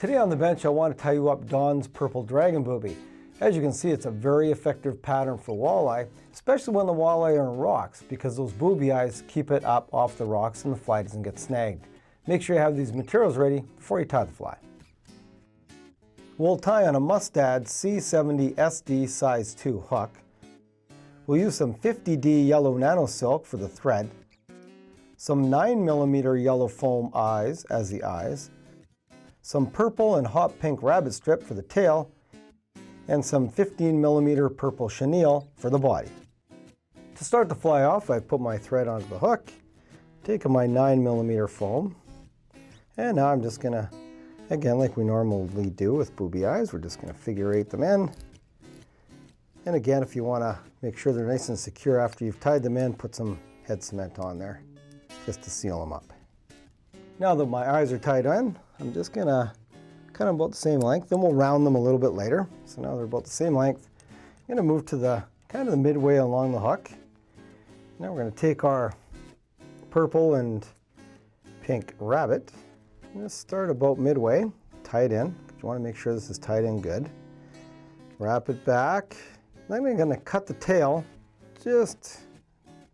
Today on the bench I want to tie you up Don's purple dragon booby. As you can see, it's a very effective pattern for walleye, especially when the walleye are in rocks, because those booby eyes keep it up off the rocks and the fly doesn't get snagged. Make sure you have these materials ready before you tie the fly. We'll tie on a Mustad C70 SD size 2 hook. We'll use some 50D yellow nano silk for the thread, some 9mm yellow foam eyes as the eyes, some purple and hot pink rabbit strip for the tail, and some 15mm purple chenille for the body. To start the fly off, I put my thread onto the hook, taking my 9mm foam, and now I'm just going to, again like we normally do with booby eyes, we're just going to figure eight them in. And again, if you want to make sure they're nice and secure after you've tied them in, put some head cement on there just to seal them up. Now that my eyes are tied in, I'm just going to kind of about the same length, then we'll round them a little bit later. So now they're about the same length. I'm going to move to the kind of the midway along the hook. Now we're going to take our purple and pink rabbit. I'm going to start about midway, tie it in. You want to make sure this is tied in good. Wrap it back. Then I'm going to cut the tail just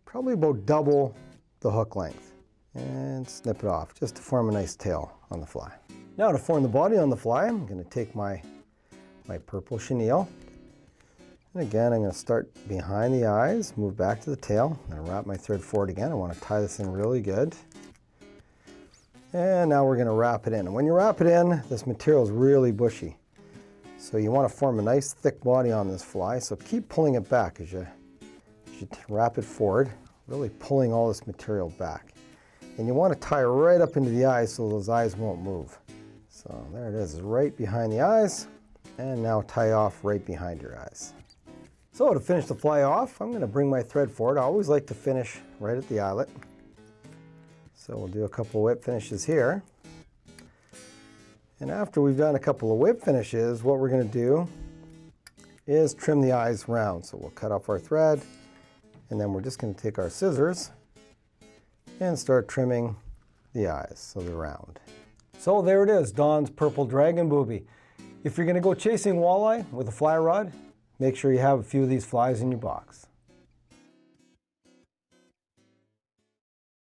probably about double the hook length and snip it off just to form a nice tail on the fly. Now to form the body on the fly, I'm going to take my purple chenille, and again I'm going to start behind the eyes, move back to the tail, I'm going to wrap my thread forward again. I want to tie this in really good. And now we're going to wrap it in. And when you wrap it in, this material is really bushy. So you want to form a nice thick body on this fly, so keep pulling it back as you wrap it forward, really pulling all this material back. And you want to tie right up into the eyes so those eyes won't move. So there it is, right behind the eyes, and now tie off right behind your eyes. So to finish the fly off, I'm going to bring my thread forward. I always like to finish right at the eyelet. So we'll do a couple of whip finishes here. And after we've done a couple of whip finishes, what we're going to do is trim the eyes round. So we'll cut off our thread, and then we're just going to take our scissors and start trimming the eyes so they're round. So there it is, Don's purple dragon booby. If you're going to go chasing walleye with a fly rod, make sure you have a few of these flies in your box.